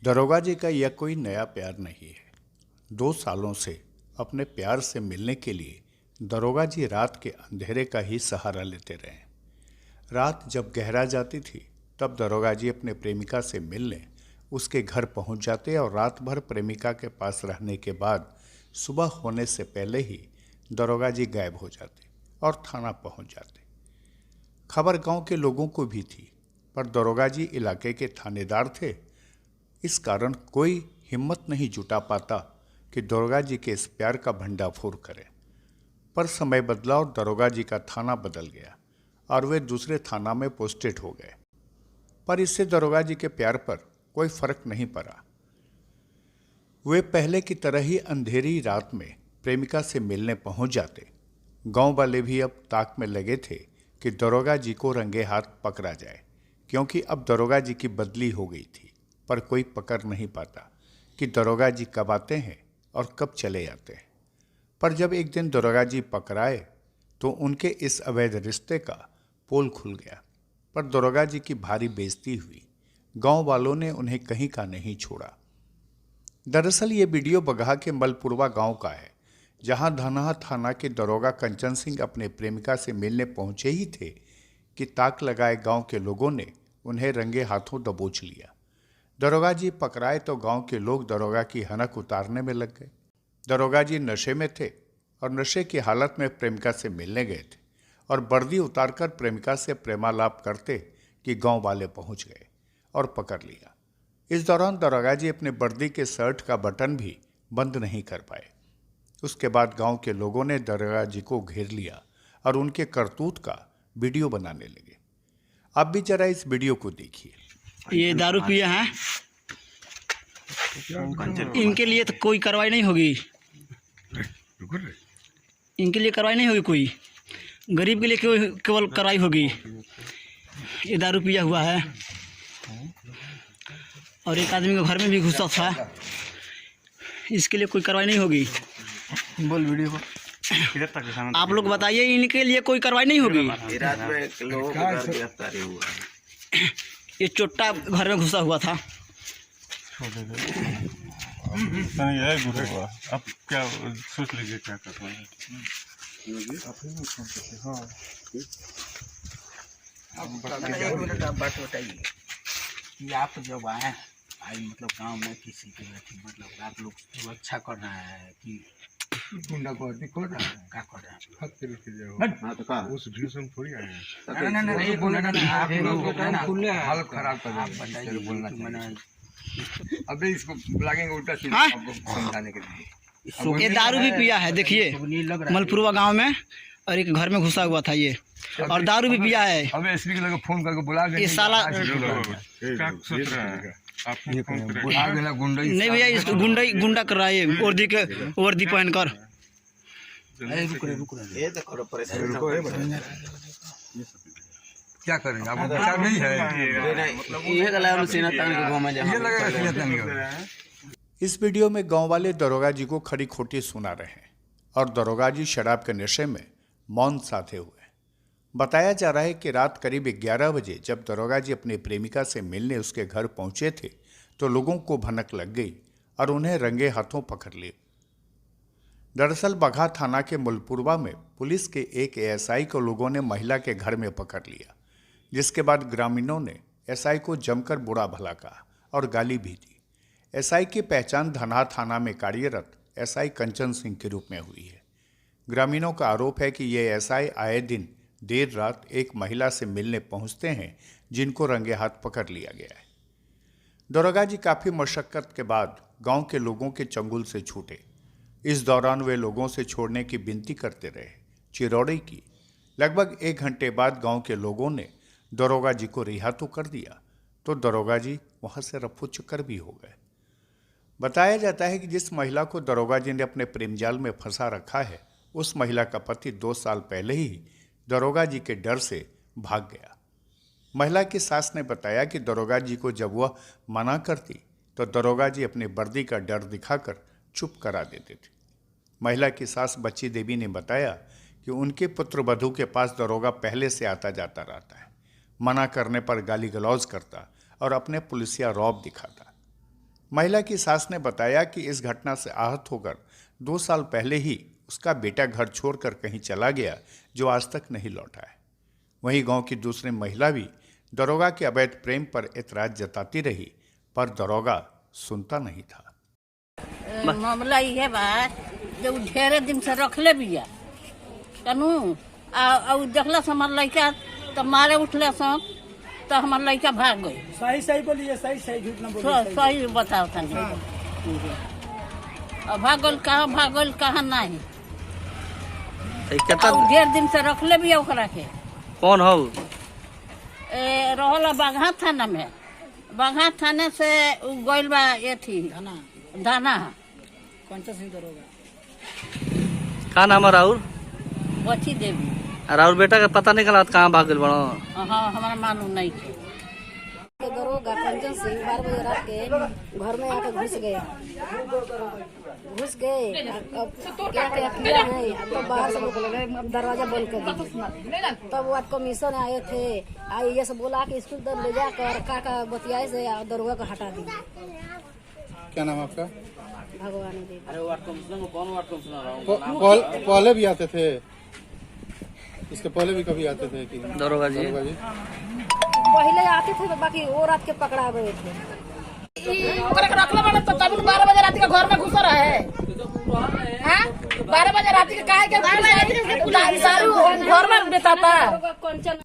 दरोगा जी का यह कोई नया प्यार नहीं है। 2 सालों से अपने प्यार से मिलने के लिए दरोगा जी रात के अंधेरे का ही सहारा लेते रहे। रात जब गहरा जाती थी तब दरोगा जी अपने प्रेमिका से मिलने उसके घर पहुंच जाते और रात भर प्रेमिका के पास रहने के बाद सुबह होने से पहले ही दरोगा जी गायब हो जाते और थाना पहुंच जाते। खबर गांव के लोगों को भी थी, पर दरोगा जी इलाके के थानेदार थे। इस कारण कोई हिम्मत नहीं जुटा पाता कि दरोगा जी के इस प्यार का भंडाफोड़ करे। पर समय बदला और दरोगा जी का थाना बदल गया और वे दूसरे थाना में पोस्टेड हो गए। पर इससे दरोगा जी के प्यार पर कोई फर्क नहीं पड़ा। वे पहले की तरह ही अंधेरी रात में प्रेमिका से मिलने पहुंच जाते। गांव वाले भी अब ताक में लगे थे कि दरोगा जी को रंगे हाथ पकड़ा जाए, क्योंकि अब दरोगा जी की बदली हो गई थी। पर कोई पकड़ नहीं पाता कि दरोगा जी कब आते हैं और कब चले जाते हैं। पर जब एक दिन दरोगा जी पकड़ाए तो उनके इस अवैध रिश्ते का पोल खुल गया। पर दरोगा जी की भारी बेइज्जती हुई। गांव वालों ने उन्हें कहीं का नहीं छोड़ा। दरअसल ये वीडियो बगहा के मलपुरवा गांव का है, जहां धनहा थाना के दरोगा कंचन सिंह अपने प्रेमिका से मिलने पहुंचे ही थे कि ताक लगाए गांव के लोगों ने उन्हें रंगे हाथों दबोच लिया। दरोगा जी पकड़ाए तो गांव के लोग दरोगा की हनक उतारने में लग गए। दरोगा जी नशे में थे और नशे की हालत में प्रेमिका से मिलने गए थे और वर्दी उतारकर प्रेमिका से प्रेमालाप करते कि गांव वाले पहुंच गए और पकड़ लिया। इस दौरान दरोगा जी अपने वर्दी के शर्ट का बटन भी बंद नहीं कर पाए। उसके बाद गांव के लोगों ने दरोगा जी को घेर लिया और उनके करतूत का वीडियो बनाने लगे। आप भी जरा इस वीडियो को देखिए। ये दारू पिया है, इनके लिए तो कोई कार्रवाई नहीं होगी। इनके लिए कार्रवाई नहीं होगी कोई। गरीब के लिए केवल कार्रवाई होगी। ये दारू पिया हुआ है और एक आदमी के घर में भी घुसा था। इसके लिए कोई कार्रवाई नहीं होगी। बोल वीडियो को आप लोग बताइए, इनके लिए कोई कार्रवाई नहीं होगी। रात में लोगों को गिरफ्तारी हुआ है। ये चोट्टा घर में घुसा हुआ था। अब क्या सोच लीजिए क्या करना है। एक मिनट आप बात बताइए कि आप जब आए मतलब गांव में किसी के मतलब आप लोग सुरक्षा कर रहे हैं कि गुंडागर्दी कर रहे हैं, क्या कर रहे हैं? तो का उस भीषण थोड़ी आए हैं। नहीं, आप लोग हाल खराब कर रहे हैं। बोलना चाहिए। अबे इसको लागेंगे उल्टा सीधा आपको समझाने के लिए। ये दारू भी पिया है, देखिए मलपुरवा गांव में, और एक घर में घुसा हुआ था ये, और दारू भी पिया है। अबे एसपी के लोग फोन करके बुला ये साला क्या सोच रहा है आप? बुला देना गुंडा। नहीं भैया, इसको गुंडा कर रहा है ये, वर्दी पहनकर। ये देखो परेशान क्या करेंगे? आपको पता नहीं है। ये गला में सीना तान के घूमा जा। ये लगेगा सीना तान के। इस वीडियो में गांव वाले दरोगा जी को खरी खोटी सुना रहे हैं और दरोगा जी शराब के नशे में मौन साधे हुए। बताया जा रहा है कि रात करीब 11 बजे जब दरोगा जी अपनी प्रेमिका से मिलने उसके घर पहुंचे थे तो लोगों को भनक लग गई और उन्हें रंगे हाथों पकड़ लिया। दरअसल बगहा थाना के मुलपुरवा में पुलिस के एक एएसआई को लोगों ने महिला के घर में पकड़ लिया, जिसके बाद ग्रामीणों ने एसआई को जमकर बुरा भला कहा और गाली भी दी। एसआई की पहचान धनहा थाना में कार्यरत एसआई कंचन सिंह के रूप में हुई है। ग्रामीणों का आरोप है कि ये एसआई आए दिन देर रात एक महिला से मिलने पहुंचते हैं, जिनको रंगे हाथ पकड़ लिया गया है। दरोगा जी काफ़ी मशक्कत के बाद गांव के लोगों के चंगुल से छूटे। इस दौरान वे लोगों से छोड़ने की विनती करते रहे, चिरौड़ी की। लगभग 1 घंटे बाद गांव के लोगों ने दरोगा जी को रिहा तो कर दिया, तो दरोगा जी वहां से रफू चक्कर भी हो गए। बताया जाता है कि जिस महिला को दरोगा जी ने अपने प्रेमजाल में फंसा रखा है, उस महिला का पति 2 साल पहले ही दरोगा जी के डर से भाग गया। महिला की सास ने बताया कि दरोगा जी को जब वह मना करती तो दरोगा जी अपनी वर्दी का डर दिखाकर चुप करा देते थे। महिला की सास बच्ची देवी ने बताया कि उनके पुत्र वधू के पास दरोगा पहले से आता जाता रहता है, मना करने पर गाली गलौज करता और अपने पुलिसिया रौब दिखाता। महिला की सास ने बताया कि इस घटना से आहत होकर 2 साल पहले ही उसका बेटा घर छोड़कर कहीं चला गया, जो आज तक नहीं लौटा है। वहीं गांव की दूसरी महिला भी दरोगा के अवैध प्रेम पर एतराज जताती रही, पर दरोगा सुनता नहीं था। मामला ये बा जो ढेरे दिन से रखले बिया कनू आ देखला से हमार लड़का तो मारे उठले से तो हमार लड़का भाग गई। सही सही बोलिए, सही सही, झूठ ना बोलिए। सही बताओ तनी। अब भागल कहाँ नहीं। ढेर दिन से रखले बिया ओकरा के। कौन हो? रहला बाघा थाना में। बाघा थाने से गइल बा ये थी दाना का नाम है राहुल? बची देवी। राहुल बेटा का पता नहीं चला कहाँ भाग गए बड़ो? हाँ हमारा मालूम नहीं थे। दरोगा कंचन सिंह 12 बजे रात के घर में आकर घुस गए। अब क्या किया है, अब तो बाहर से लोग दरवाजा बंद कर दिए। तब वो कमीशन आए थे, ये सब बोला कि स्कूल तक ले जाकर का बतियाए से दरोगा को हटा दिए। क्या नाम आपका? भगवान देव। पहले भी आते थे? इसके पहले भी कभी आते थे कि दरोगा जी? पहले आते थे, बाकी वो रात के पकड़ा गए थे। तो तब 12 बजे रात के घर में घुस रहा है। 12 बजे रात के काहे के घर में बिताता।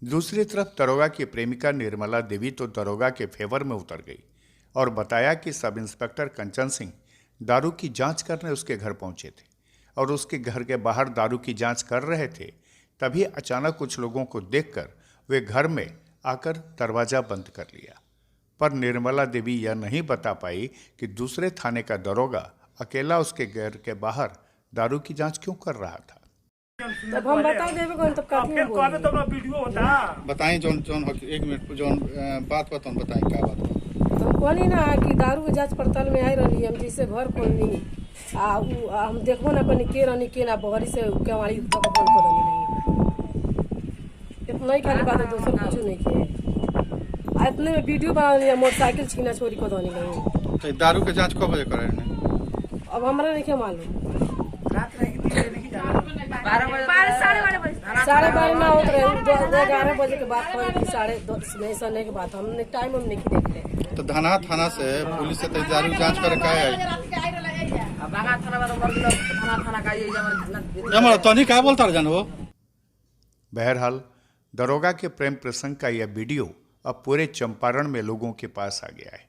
दूसरी तरफ दरोगा की प्रेमिका निर्मला देवी तो दरोगा के फेवर में उतर गई और बताया कि सब इंस्पेक्टर कंचन सिंह दारू की जांच करने उसके घर पहुंचे थे और उसके घर के बाहर दारू की जांच कर रहे थे। तभी अचानक कुछ लोगों को देखकर वे घर में आकर दरवाजा बंद कर लिया। पर निर्मला देवी यह नहीं बता पाई कि दूसरे थाने का दरोगा अकेला उसके घर के बाहर दारू की जांच क्यों कर रहा था। तब हम बता देबे कौन तब काफी बोल तो वीडियो होता। बताएं जोन 1 मिनट जोन बात बताएं क्या बात। हम कहनी ना कि दारू के जांच पड़ताल में आई रही हम जिससे घर खोलनी हम देखबो ना कनी के रहनी के ना बहरी से केवाड़ी तक फोन कर देनी नहीं। इतना ही खाली बात है, दोसर कुछ नहीं किए। इतने में वीडियो बना लिया, मोटरसाइकिल छीना छोरी को देनी नहीं। तो दारू के जांच कब बजे करे हैं? अब हमरा नहीं क्या मालूम। 12:30 ना होते रहे, 11 बजे के बाद 2:30 नहीं सने के बाद हमने टाइम हम नहीं देख। तो धना थाना से पुलिस से दारू जांच करे का है? तो नहीं क्या बोलता जान वो। बहरहाल दरोगा के प्रेम प्रसंग का यह वीडियो अब पूरे चंपारण में लोगों के पास आ गया है,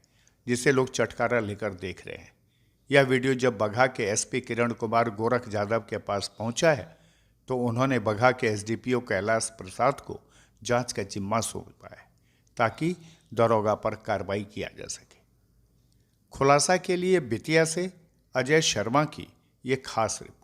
जिसे लोग चटकारा लेकर देख रहे हैं। यह वीडियो जब बगहा के एसपी किरण कुमार गोरख यादव के पास पहुंचा है तो उन्होंने बगहा के एसडीपीओ कैलाश प्रसाद को जांच का जिम्मा सौंपा है ताकि दरोगा पर कार्रवाई किया जा सके। खुलासा के लिए बेतिया से अजय शर्मा की ये खास रिपोर्ट।